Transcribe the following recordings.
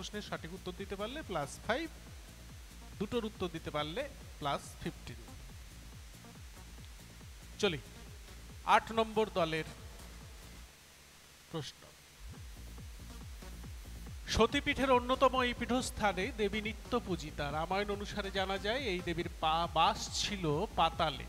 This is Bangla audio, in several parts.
প্রশ্নের সঠিক উত্তর দিতে পারলে +5, দুটোর উত্তর দিতে পারলে +15। চলি 8 নম্বর দলের প্রশ্ন। সতীপীঠের অন্যতম এই পীঠস্থানে দেবী নিত্য পূজিতা। রামায়ণ অনুসারে জানা যায় এই দেবীর বাস ছিল পাতালে।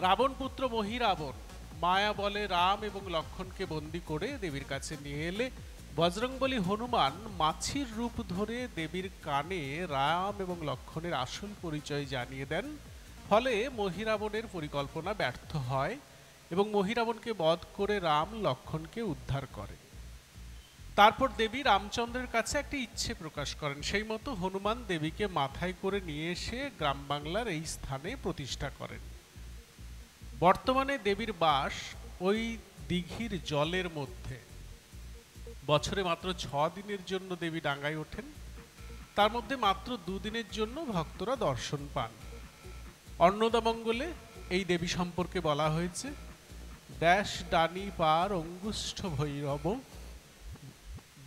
রাবণ পুত্র মহিরাবণ মায়া বলে রাম এবং লক্ষণকে বন্দী করে দেবীর কাছে নিয়ে এলে বজরংবলী হনুমান মাছির রূপ ধরে দেবীর কানে রাম এবং লক্ষণের আসল পরিচয় জানিয়ে দেন। ফলে মহিরাবণের পরিকল্পনা ব্যর্থ হয় এবং মহিরাবণকে বধ করে রাম লক্ষণকে উদ্ধার করে। তারপর দেবী রামচন্দ্রের কাছে একটি ইচ্ছে প্রকাশ করেন, সেই মতো হনুমান দেবীকে মাথায় করে নিয়ে এসে গ্রাম বাংলার এই স্থানে প্রতিষ্ঠা করেন। বর্তমানে দেবীর বাস ওই দিঘির জলের মধ্যে। বছরে মাত্র 6 দিনের জন্য দেবী ডাঙ্গায় ওঠেন, তার মধ্যে মাত্র 2 দিনের জন্য ভক্তরা দর্শন পান। অন্নদামঙ্গলে এই দেবী সম্পর্কে বলা হয়েছে, ড্যাশ ডানি পার অঙ্গুষ্ঠ ভৈরব,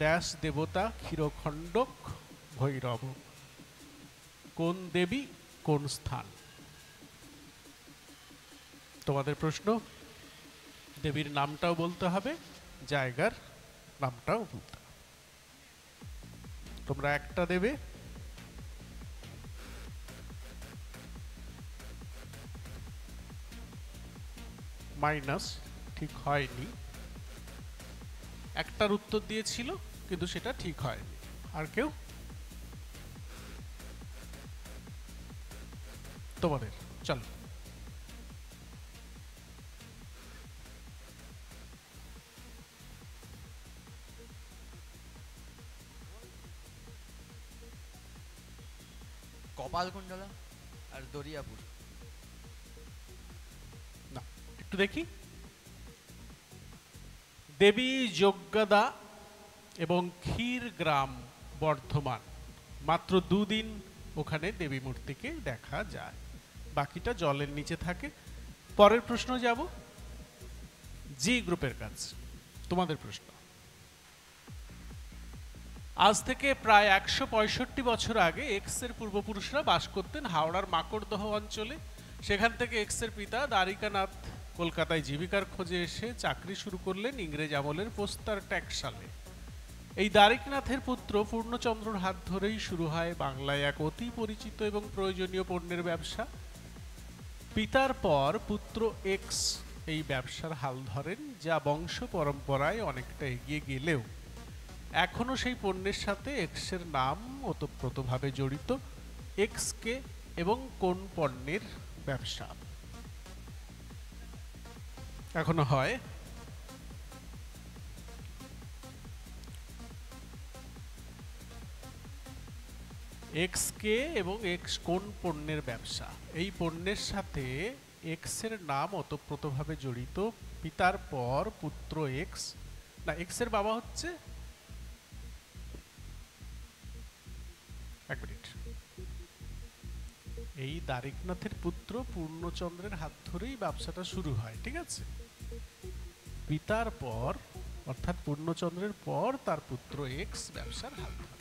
ড্যাশ দেবতা ক্ষীরখণ্ডক ভৈরব। কোন দেবী, কোন স্থান? তোমাদের প্রশ্ন, দেবীর নামটাও বলতে হবে, জায়গার নামটাও বলতে হবে। তোমরা একটা দেবে, মাইনাস, ঠিক হয়নি। একটার উত্তর দিয়েছিল কিন্তু সেটা ঠিক হয়নি। আর কেউ? তোমাদের চলো। কপালকুণ্ডলা আর দরিয়াপুর। না, একটু দেখি। দেবী যজ্ঞদা এবং ক্ষীরগ্রাম, বর্ধমান। মাত্র 2 দিন ওখানে দেবী মূর্তিকে দেখা যায়, বাকিটা জলের নিচে থাকে। পরের প্রশ্ন যাব জি গ্রুপের কাছে। তোমাদের প্রশ্ন, আজ থেকে প্রায় 165 বছর আগে এক্স এর পূর্বপুরুষরা বাস করতেন হাওড়ার মাকড়দহ অঞ্চলে। সেখান থেকে এক্স এর পিতা দ্বারিকানাথ কলকাতায় জীবিকার খোঁজে এসে চাকরি শুরু করলেন ইংরেজ আমলের পোস্তার ট্যাক্স সালে। এই দ্বারিকনাথের পুত্র পূর্ণচন্দ্রর হাত ধরেই শুরু হয় বাংলায় এক অতি পরিচিত এবং প্রয়োজনীয় পণ্যের ব্যবসা। পিতার পর পুত্র এক্স এই ব্যবসার হাল ধরেন, যা বংশ পরম্পরায় অনেকটা এগিয়ে গেলেও এখনো সেই পণ্যের সাথে এক্স এর নাম ওতপ্রোতভাবে জড়িত। এক্স কে এবং কোন পণ্যের ব্যবসা এখনো হয়? এক্স কে এবং এক্স কোন পণ্যের ব্যবসা? এই পণ্যের সাথে এক্স এর নাম ওতপ্রোতভাবে জড়িত। পিতার পর পুত্র এক্স, না এক্স এর বাবা হচ্ছে, এক মিনিট, এই দ্বারিকনাথের পুত্র পূর্ণচন্দ্রের হাত ধরেই ব্যবসাটা শুরু হয়, ঠিক আছে? পিতার পর অর্থাৎ পূর্ণচন্দ্রের পর তার পুত্র এক্স ব্যবসার হাত ধরে।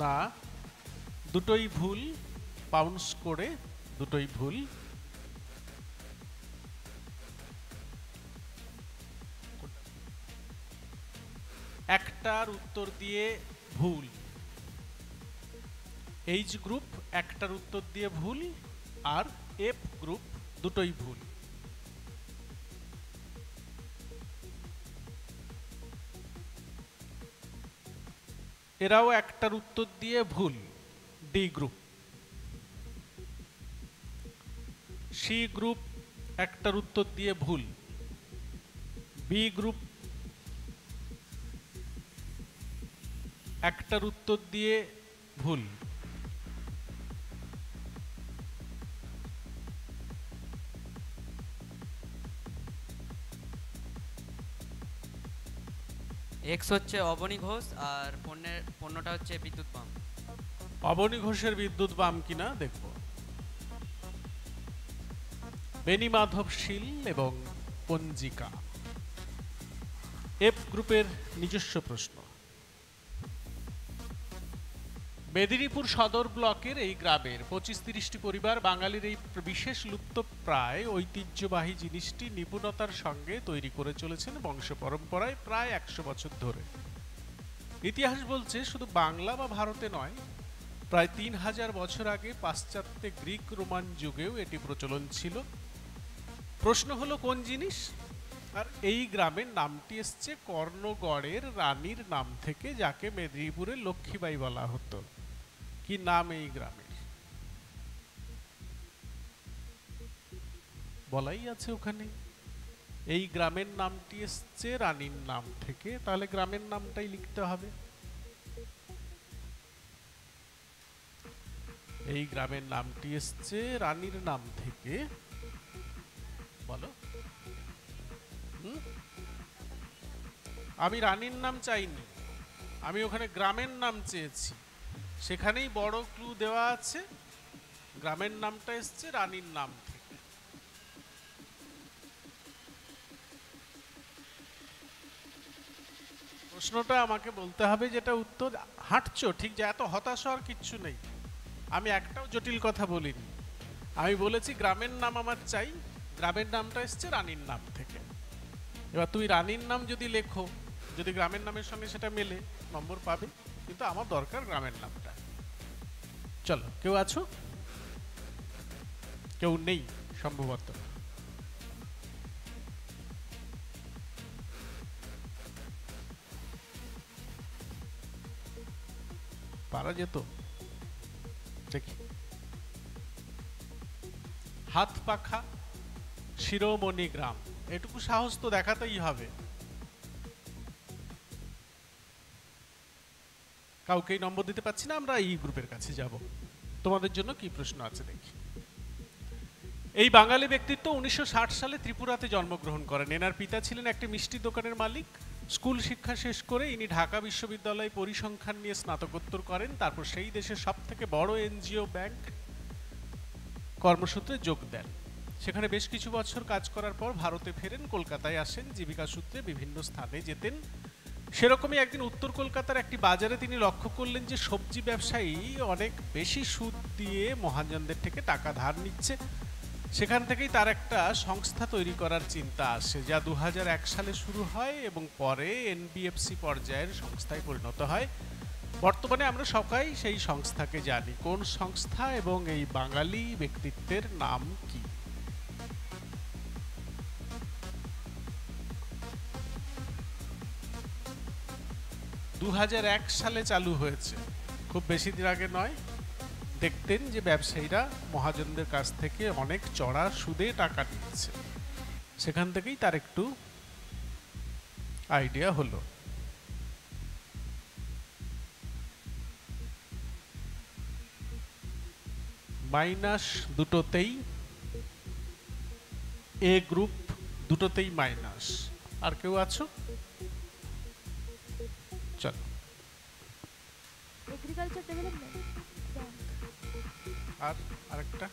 না, দুটোই ভুল, বাউন্স করে দুটোই ভুল। একটার উত্তর দিয়ে ভুল। এইচ গ্রুপ একটার উত্তর দিয়ে ভুল, আর এফ গ্রুপ দুটোই ভুল। এরাও একটার উত্তর দিয়ে ভুল, ডি গ্রুপ। সি গ্রুপ একটার উত্তর দিয়ে ভুল, বি গ্রুপ একটার উত্তর দিয়ে ভুল, এক্স হচ্ছে অবনী ঘোষ আর পণ্যটা হচ্ছে বিদ্যুৎ পাম্প। অবনী ঘোষের বিদ্যুৎ বাম কিনা দেখব। বেনি মাধব শীল এবং পঞ্জিকা। এফ গ্রুপের নিজস্ব প্রশ্ন। মেদিনীপুর সদর ব্লকের এই গ্রামের 25-30টি পরিবার বাঙালির এই বিশেষ লুপ্ত প্রায় ঐতিহ্যবাহী জিনিসটি নিপুণতার সঙ্গে তৈরি করে চলেছেন বংশ পরম্পরায় প্রায় 100 বছর ধরে। ইতিহাস বলছে শুধু বাংলা বা ভারতে নয়, প্রায় 3000 বছর আগে পাশ্চাত্যে গ্রিক রোমান যুগেও এটি প্রচলন ছিল। প্রশ্ন হলো কোন জিনিস? আর এই গ্রামের নামটি এসছে কর্ণগড়ের রানীর নাম থেকে, যাকে মেদিনীপুরের লক্ষ্মীবাই বলা হতো। কি নাম এই গ্রামের? বলাই আছে ওখানে। এই গ্রামের নামটি এসছে রানীর নাম থেকে, তাহলে গ্রামের নামটাই লিখতে হবে। এই গ্রামের নামটি এসছে রানীর নাম থেকে, বলো। আমি রানীর নাম চাইনি, আমি ওখানে গ্রামের নাম চেয়েছি। সেখানেই বড় ক্লু দেওয়া আছে, গ্রামের নামটা এসছে রানীর নাম থেকে। প্রশ্নটা আমাকে বলতে হবে যেটা উত্তর। হাঁটছো ঠিক, যে এত হতাশ হওয়ার কিচ্ছু নেই। আমি একটাও জটিল কথা বলিনি, আমি বলেছি গ্রামের নাম আমার চাই, গ্রামের নামটা এসছে রানীর নাম থেকে। এবার তুমি রানীর নাম যদি লেখো, যদি গ্রামের নামের সঙ্গে সেটা মেলে, নম্বর পাবে, কিন্তু আমার দরকার গ্রামের নামটা। চলো, কেউ আছো? কেউ নেই সম্ভবত। পারা যেত, দেখি। হাত পাখা শিরোমণি গ্রাম, এটুকু সাহস তো দেখাতেই হবে। কাউকেই নম্বর দিতে পারছি না, আমরা এই গ্রুপের কাছে যাব। তোমাদের জন্য কি প্রশ্ন আছে দেখি। এই বাঙালি ব্যক্তিত্ব 1960 সালে ত্রিপুরাতে জন্মগ্রহণ করেন। এনার পিতা ছিলেন একটি মিষ্টি দোকানের মালিক। স্কুল শিক্ষা শেষ করে ইনি ঢাকা বিশ্ববিদ্যালয়ে পরিসংখ্যান নিয়ে স্নাতকোত্তর করেন। তারপর সেই দেশের সবথেকে বড় এনজিও ব্যাংক কর্মসূত্রে যোগ দেন। সেখানে বেশ কিছু বছর কাজ করার পর ভারতে ফেরেন, কলকাতায় আসেন। জীবিকা সূত্রে বিভিন্ন স্থানে যেতেন। সেরকমই একদিন উত্তর কলকাতার একটি বাজারে তিনি লক্ষ্য করলেন যে সবজি ব্যবসায়ী অনেক বেশি সুদ দিয়ে মহাজনদের থেকে টাকা ধার নিচ্ছে। সেখান থেকেই তার একটা সংস্থা তৈরি করার চিন্তা আসে, যা 2001 সালে শুরু হয় এবং পরে এনবিএফসি পর্যায়ের সংস্থায় পরিণত হয়। বর্তমানে আমরা সবাই সেই সংস্থাকে জানি। কোন সংস্থা এবং এই বাঙালি ব্যক্তিত্বের নাম কি? সালে চালু হয়েছে, খুব বেশি দিন আগে নয়। দেখতেন যে ব্যবসায়ীরা মহাজনদের কাছ থেকে অনেক চড়া সুদে টাকা নিচ্ছে। সেখান থেকেই তার একটু আইডিয়া হলো। মাইনাস দুটোতেই, এ গ্রুপ দুটোতেই মাইনাস। আর কেউ আছো? চলো। এগ্রিকালচার ডেভেলপমেন্ট আর আরেকটা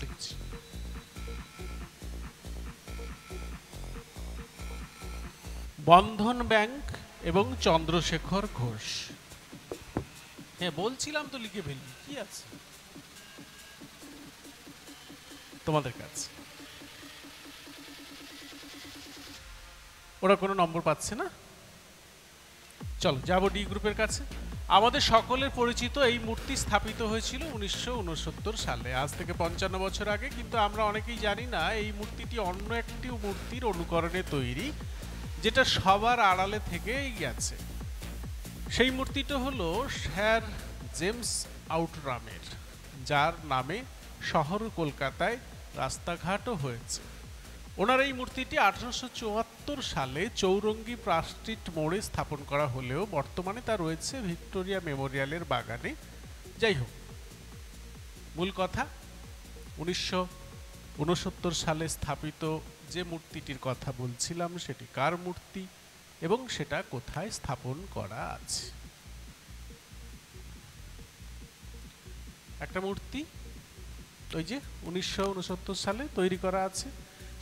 দেখছি। বন্ধন ব্যাংক এবং চন্দ্রশেখর ঘোষ। হ্যাঁ বলছিলাম তো, লিখে ফেলি, কি আছে তোমাদের কাছে? ওরা কোনো নম্বর পাচ্ছে না। চলো যাবো ডি গ্রুপের কাছে। আমাদের সকলের পরিচিত এই মূর্তি স্থাপিত হয়েছিল 1969 সালে, আজ থেকে 55 বছর আগে। কিন্তু আমরা অনেকেই জানি না এই মূর্তিটি অন্য একটি মূর্তির অনুকরণে তৈরি, যেটা সবার আড়ালে থেকেই গেছে। সেই মূর্তিটা হলো স্যার জেমস আউটরামের, যার নামে শহর কলকাতায় রাস্তাঘাটও হয়েছে। ওনার এই মূর্তিটি 1874 সালে চৌরঙ্গী প্রাস্ট্রিট মোড়ে স্থাপন করা হলেও বর্তমানে তা রয়েছে ভিক্টোরিয়া মেমোরিয়ালের বাগানে। যাই হোক, মূল কথা, 1969 সালে স্থাপিত যে মূর্তিটির কথা বলছিলাম সেটি কার মূর্তি এবং সেটা কোথায় স্থাপন করা আছে। একটা মূর্তি ওই যে 1969 সালে তৈরি করা আছে,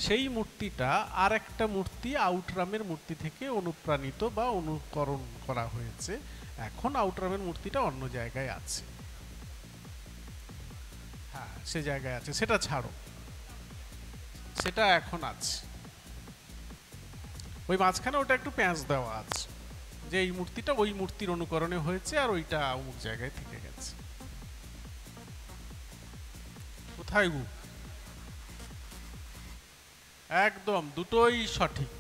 সেই মূর্তিটা আর একটা মূর্তি আউটরামের মূর্তি থেকে অনুপ্রাণিত বা অনুকরণ করা হয়েছে। এখন আউটরামের মূর্তিটা অন্য জায়গায় আছে। হ্যাঁ, সে জায়গায় আছে, সেটা ছাড়ো, সেটা এখন আছে। ওই মাঝখানে ওটা একটু প্যাঁচ দেওয়া আছে যে এই মূর্তিটা ওই মূর্তির অনুকরণে হয়েছে আর ওইটা অমুক জায়গায় থেকে গেছে। কোথায় গু? একদম দুটোই সঠিক।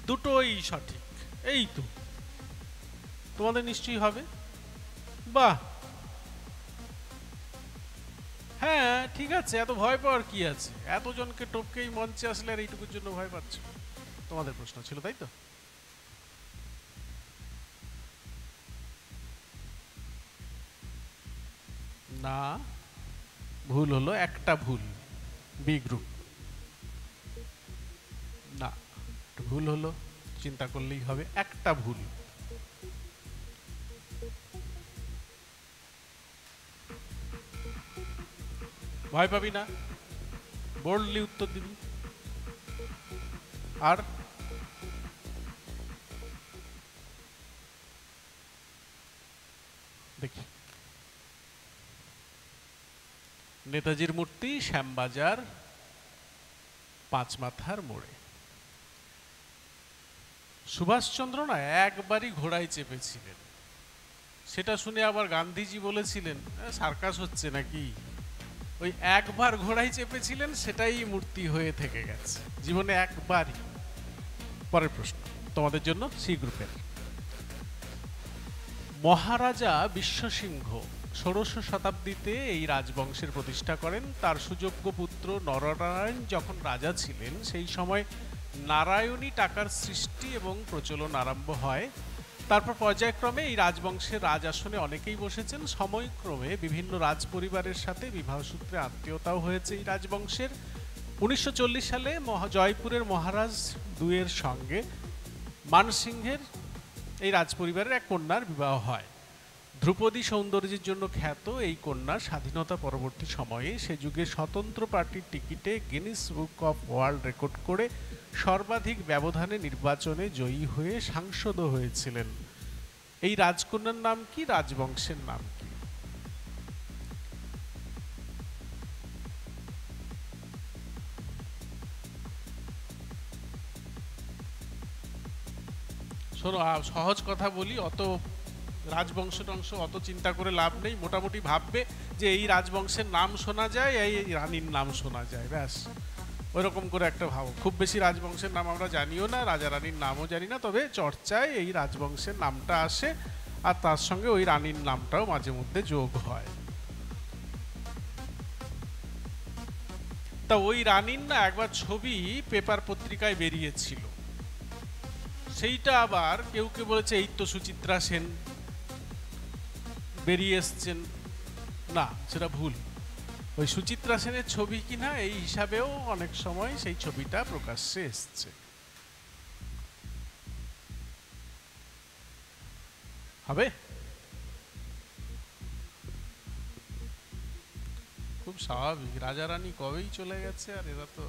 দুটোই সঠিক। এই তো, তোমাদের নিশ্চয়ই হবে। বাহ, হ্যাঁ ঠিক আছে, এত ভয় পাওয়ার কি আছে? এতজনকে টপকেই মঞ্চে আসলে আর এইটুকুর জন্য ভয় পাচ্ছ? তোমাদের প্রশ্ন ছিল, তাই তো? না, ভুল হলো, একটা ভুল। B group. না, ভুল হলো, চিন্তা করলেই হবে, একটা ভুল। ভয় পাবি না, বোল্ডলি উত্তর দিবি। আর দেখি, নেতাজির মূর্তি শ্যামবাজার পাঁচমাথার মোড়ে। সুভাষচন্দ্র না একবারই ঘোড়ায় চেপেছিলেন, সেটা শুনে আবার গান্ধীজি বলেছিলেন সার্কাস হচ্ছে নাকি। ওই একবার ঘোড়ায় চেপেছিলেন, সেটাই মূর্তি হয়ে থেকে গেছে, জীবনে একবারই। পরের প্রশ্ন তোমাদের জন্য, সি গ্রুপের। মহারাজা বিশ্বসিংহ 16শ শতাব্দীতে এই রাজবংশের প্রতিষ্ঠা করেন। তার সুযোগ্য পুত্র নরনারায়ণ যখন রাজা ছিলেন, সেই সময় নারায়ণী টাকার সৃষ্টি এবং প্রচলন আরম্ভ হয়। তারপর পর্যায়ক্রমে এই রাজবংশের রাজ আসনে অনেকেই বসেছেন। সময়ক্রমে বিভিন্ন রাজ পরিবারের সাথে বিবাহসূত্রে আত্মীয়তাও হয়েছে এই রাজবংশের। 1940 সালে জয়পুরের মহারাজ দুয়ের সঙ্গে মানসিংহের এই রাজপরিবারের এক কন্যার বিবাহ হয়। ধ্রুপদী সৌন্দর্যের জন্য খ্যাত এই কন্যা স্বাধীনতা পরবর্তী সময়ে সে যুগে স্বতন্ত্র পার্টির টিকিটে Guinness book of world record করে সর্বাধিক ব্যবধানে নির্বাচনে জয়ী হয়ে সাংসদও হয়েছিলেন। এই রাজকন্যার নাম কি, রাজবংশের নাম কি? শোনো, সহজ কথা বলি, অত রাজবংশ টংশ অত চিন্তা করে লাভ নেই। মোটামুটি ভাববে যে এই রাজবংশের নাম শোনা যায়, এই রানীর নাম শোনা যায়, ব্যাস ওইরকম করে একটা ভাবো। খুব বেশি রাজবংশের নাম আমরা জানিও না, রাজা রানীর নামও জানি না, তবে চর্চায় এই রাজবংশের নামটা আসে আর তার সঙ্গে ওই রানীর নামটাও মাঝে মধ্যে যোগ হয়। তা ওই রানীর না একবার ছবি পেপার পত্রিকায় বেরিয়েছিল, সেইটা আবার কেউ কেউ বলেছে এই তো সুচিত্রা সেন বেরিয়ে এসছেন। না, সেটা ভুল। ওই সুচিত্রা সেনের ছবি কিনা এই হিসাবেও অনেক সময় সেই ছবিটা প্রকাশ্যে এসছে। হবে? খুব স্বাভাবিক, রাজা রানী কবেই চলে গেছে আর এরা তো।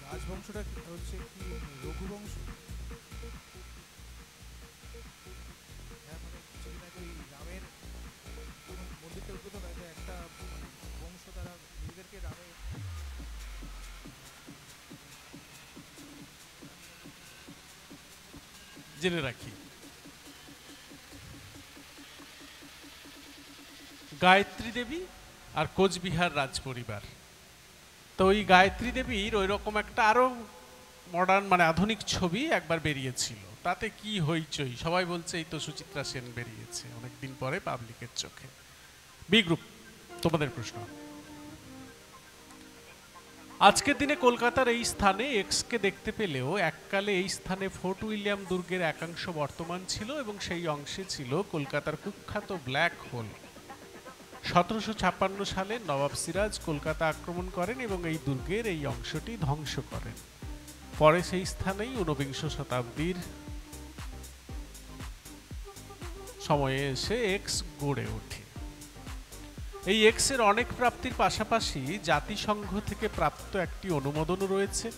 রাজবংশটা হচ্ছে কি রঘুবংশ? হ্যাঁ, মানে কিছুদিন আগে ওই রামের যখন মন্দিরটা উদ্বোধন হয়, একটা মানে বংশ তারা নিজেদেরকে রামের জেনে রাখি। গায়ত্রী দেবী আর কোচবিহার রাজ পরিবার। তো ওই গায়ত্রী দেবীর ওই রকম একটা আরো মডার্ন মানে আধুনিক ছবি একবার বেরিয়েছিল, তাতে কি হইচই, সবাই বলছে এই তো সুচিত্রা সেন বেরিয়েছে অনেকদিন পরে পাবলিকের চোখে। বি গ্রুপ, তোমাদের প্রশ্ন। আজকের দিনে কলকাতার এই স্থানে এক্সকে দেখতে পেলেও এককালে এই স্থানে ফোর্ট উইলিয়াম দুর্গের একাংশ বর্তমান ছিল এবং সেই অংশে ছিল কলকাতার কুখ্যাত ব্ল্যাক হোল। 1756 সালে নবাব সিরাজ কলকাতা আক্রমণ করেন এবং এই দুর্গের এই অংশটি ধ্বংস করেন। পরে সেই স্থানেই ঊনবিংশ শতাব্দীর সময়ে এসে এক্স গড়ে ওঠে। এই এক্স এর অনেক প্রাপ্তির পাশাপাশি জাতিসংঘ থেকে প্রাপ্ত একটি অনুমোদনও রয়েছে,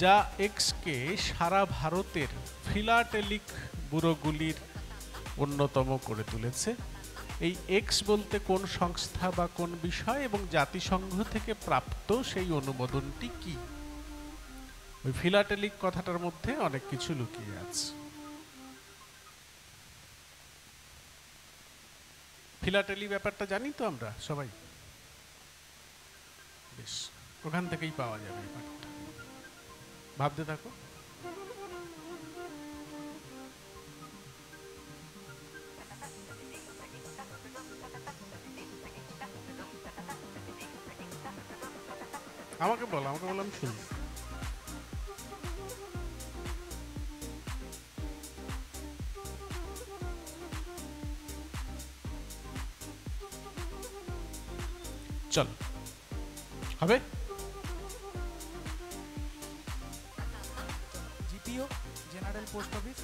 যা এক্সকে সারা ভারতের ফিলাটেলিক ব্যুরোগুলির অন্যতম করে তুলেছে। এই এক্স বলতে কোন সংস্থা বা কোন বিষয় এবং জাতিসংঘ থেকে প্রাপ্ত সেই অনুমোদনটি কি? ওই ফিলাটেলিক কথাটার মধ্যে অনেক কিছু লুকিয়ে আছে। ফিলাটেলি ব্যাপারটা জানি তো আমরা সবাই, বেশ ওখান থেকেই পাওয়া যাবে ব্যাপারটা, ভাবতে থাকো। আমাকে বল আমি শুনবো। চল হবে জিপিও, জেনারেল পোস্ট অফিস।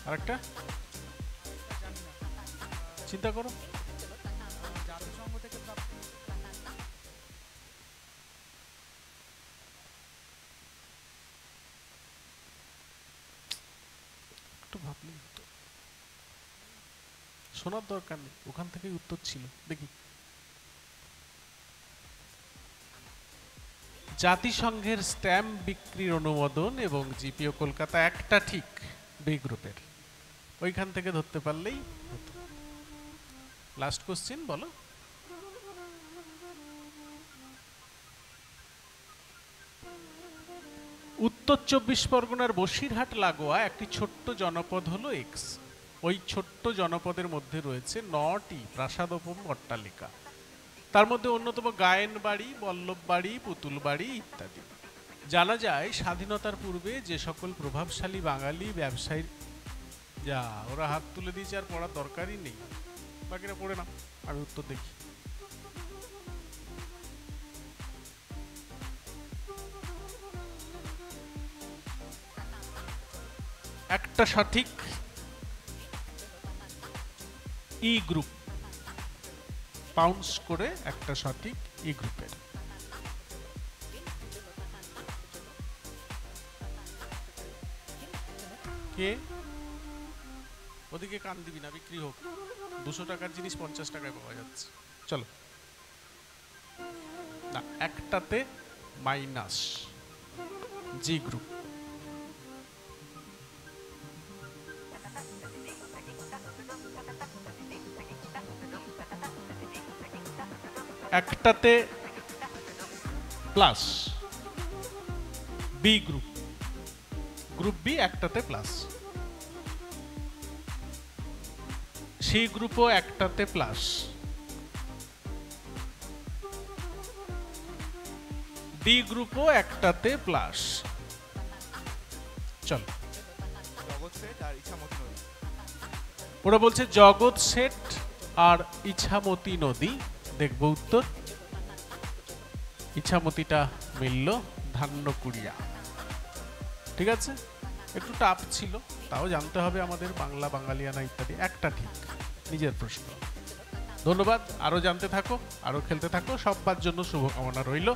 আরেকটা জানি না, চিন্তা করো। জাতিসংঘ থেকে প্রাপ্ত। একটু ভাবলেই হতো, শোনার দরকার নেই, ওখান থেকেই উত্তর ছিল। দেখি, জাতিসংঘের স্ট্যাম্প বিক্রির অনুমোদন এবং জিপিও কলকাতা একটা ঠিক বি গ্রুপের, ওইখান থেকে ধরতে পারলেই হতো। লাস্ট কোশ্চেন বলো। উত্তর 24 পরগনার বসিরহাট লাগোয়া একটি ছোট্ট জনপদ হলো এক্স। ওই ছোট্ট জনপদের মধ্যে রয়েছে 9টি প্রাসাদোপম অট্টালিকা, তার মধ্যে অন্যতম গায়েন বাড়ি, বল্লভ বাড়ি, পুতুল বাড়ি ইত্যাদি। জানা যায় স্বাধীনতার পূর্বে যে সকল প্রভাবশালী বাঙালি ব্যবসায়ী, যা ওরা হাত তুলে দিয়েছে আর পড়ার দরকারই নেই, বাকিরা পড়ে না, আমি উত্তর দেখি। একটা সঠিক ই গ্রুপ, পাউন্স করে একটা সঠিক ই গ্রুপের। কে ওদিকে কান দিবি না, বিক্রি হোক। 200 টাকার জিনিস 50 টাকায় পাওয়া যাচ্ছে। চলো না, একটাতে মাইনাস, জি গ্রুপ। একটাতে plus, B group, group B একটাতে প্লাস। সি গ্রুপও একটাতে প্লাস, ডি গ্রুপও একটাতে প্লাস। চল, ওরা বলছে জগৎ সেট আর ইছামতি নদী। দেখবো উত্তর। ইছামতিটা মিলল ধান্যকুড়িয়া। ঠিক আছে, একটু টাফ ছিল, তাও জানতে হবে আমাদের বাংলা, বাঙালিয়ানা ইত্যাদি। একটা ঠিক, নিজের প্রশ্ন। ধন্যবাদ, আরো জানতে থাকো, আরো খেলতে থাকো, সবার জন্য শুভকামনা রইল।